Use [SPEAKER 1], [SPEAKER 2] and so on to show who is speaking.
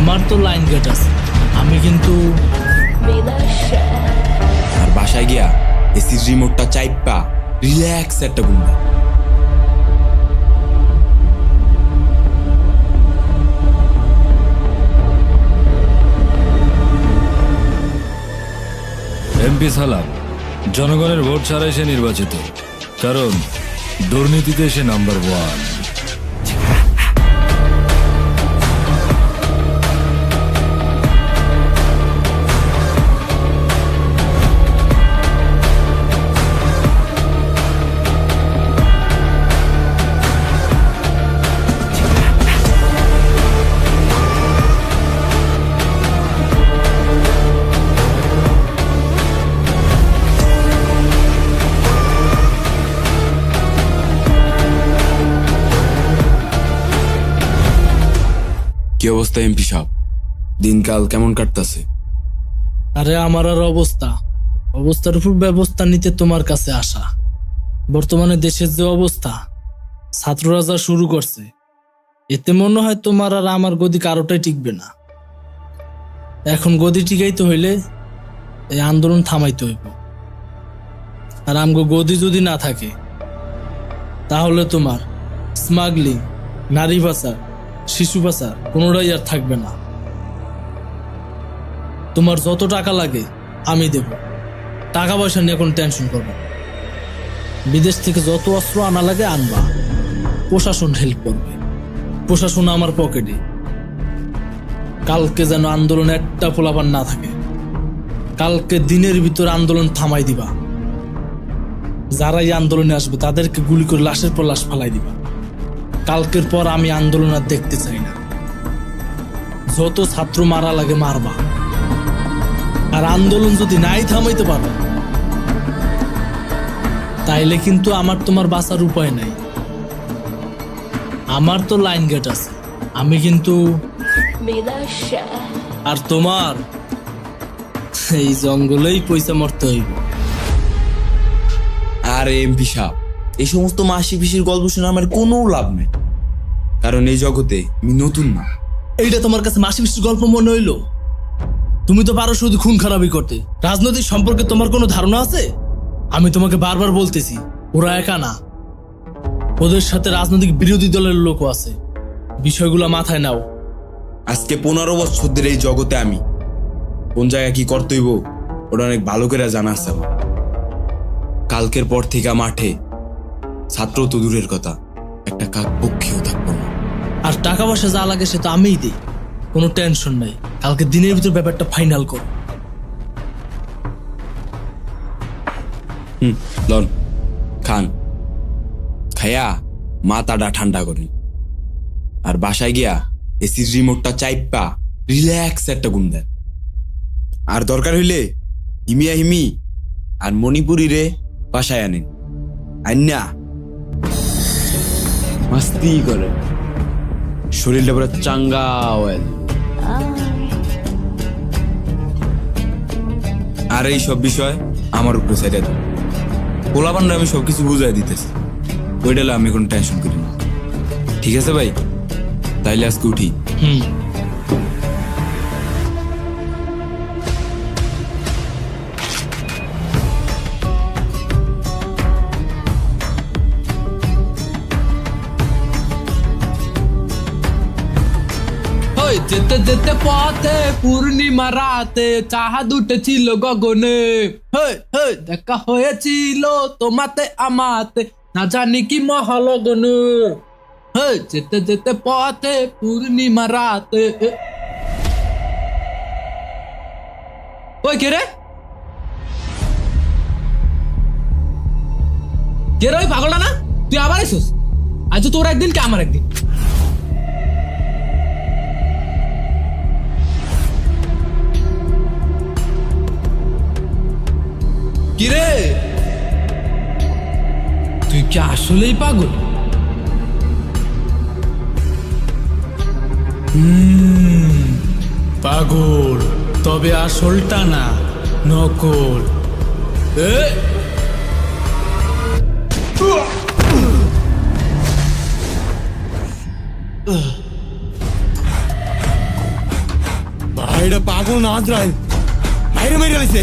[SPEAKER 1] আমার তো line gate আছে, আমি কিন্তু
[SPEAKER 2] আর বাসায় গিয়া এসির রিমোটটা চাইপা রিল্যাক্স একটা ঘুম দেয়।
[SPEAKER 3] এমপি সালাম জনগণের ভোট ছাড়াই সে নির্বাচিত, কারণ দুর্নীতিতে সে নাম্বার 1।
[SPEAKER 2] কি অবস্থা এমপি সাহেব? দিনকাল কেমন কাটতাছে?
[SPEAKER 1] আরে আমার আর অবস্থার উপর ব্যবস্থা নিতে তোমার কাছে আসা। বর্তমানে দেশের যে অবস্থা, ছাত্ররা যা শুরু করছে, এতে মনে হয় তোমার আর আমার গদি কারোটাই টিকবে না। এখন গদি টিকাইতে হইলে এই আন্দোলন থামাইতে হইব। আর আমগো গদি যদি না থাকে, তাহলে তোমার স্মাগলিং, নারী পাচার, শিশু পাচার কোনোটাই আর থাকবে না। তোমার যত টাকা লাগে আমি দেব, টাকা পয়সা নিয়ে কোনো টেনশন করবো না। বিদেশ থেকে যত অস্ত্র আনা লাগে আনবা, প্রশাসন হেল্প করবে, প্রশাসন আমার পকেটে। কালকে যেন আন্দোলন একটা পোলাপান না থাকে। কালকে দিনের ভিতর আন্দোলন থামাই দিবা। যারা এই আন্দোলনে আসবে তাদেরকে গুলি করে লাশের পর লাশ ফালাই দিবা। কালকের পর আমি আন্দোলন আর দেখতে চাই না। যত ছাত্র মারা লাগে মারবা। আর আন্দোলন যদি নাই থামাইতে পারো, তাইলে কিন্তু আমার তোমার বাঁচার উপায় নাই। আমার তো লাইন গেট আছে, আমি কিন্তু আর তোমার এই জঙ্গলেই পয়সা মরতে হইব।
[SPEAKER 2] আর এমপি সাহেব, এই সমস্ত মাসি পিসির গল্প শুনে আমার কোনো লাভ নেই, কারণ এই জগতে আমি নতুন না।
[SPEAKER 1] এইটা তোমার কাছে মাসি পিসির গল্প মনে হইলো? তুমি তো পারো শুধু খুন খারাপি করতে। রাজনৈতিক সম্পর্কে তোমার কোনো ধারণা আছে? আমি তোমাকে বারবার বলতেছি, ওরা একা না, ওদের সাথে রাজনৈতিক বিরোধী দলের লোকও আছে। বিষয়গুলো মাথায় নাও।
[SPEAKER 2] আজকে 15 বছর ধরে এই জগতে আমি কোন জায়গায় কি করতে হইব ওটা অনেক ভালো করে জানা আছে আমার। কালকের পর থেকে মাঠে ছাত্র তো দূরের কথা, একটা কাক পক্ষীও থাকবো না।
[SPEAKER 1] আর টাকা পয়সা যা লাগে সে তো আমিই দিই, কোনো টেনশন নাই। কালকে দিনের ভিতর ব্যাপারটা ফাইনাল কর।
[SPEAKER 2] লন খান, খায়া মাথাটা ঠান্ডা করেন, আর বাসায় গিয়া এসির রিমোটটা চাইপা রিল্যাক্স একটা ঘুম দেন। আর দরকার হইলে হিমিয়া হিমি আর মণিপুরি রে বাসায় আনেন, আন্না মাস্তি করে শরীরটা পুরো চাঙ্গা ওয়েল। আর এই সব বিষয় আমার উপরে ছেড়ে দেন। পোলাপান্ডা আমি সবকিছু বুঝাই দিতেছি, ওইটালে আমি কোনো টেনশন করি না। ঠিক আছে ভাই, তাইলে আজকে উঠি।
[SPEAKER 4] যেতে যেতে পথে পূর্ণিমা রাতে চাহাদ উঠেছিল গগনে। দেখা হয়েছিল তোমাতে আমাতে, না জানি কি মহালগনে। যেতে যেতে পথে পূর্ণিমা রাতে। ওই কে রে? কে রে ওই পাগলটা না? তুই আবার এসোস? আজ তোর একদিন কে আমার একদিন। কিরে, তুই কি আসলেই পাগল?
[SPEAKER 1] পাগল, তবে আসলটা না, নকল।
[SPEAKER 5] ভাই এটা পাগল না আজরাইল ভাইরে মেরে লাইছে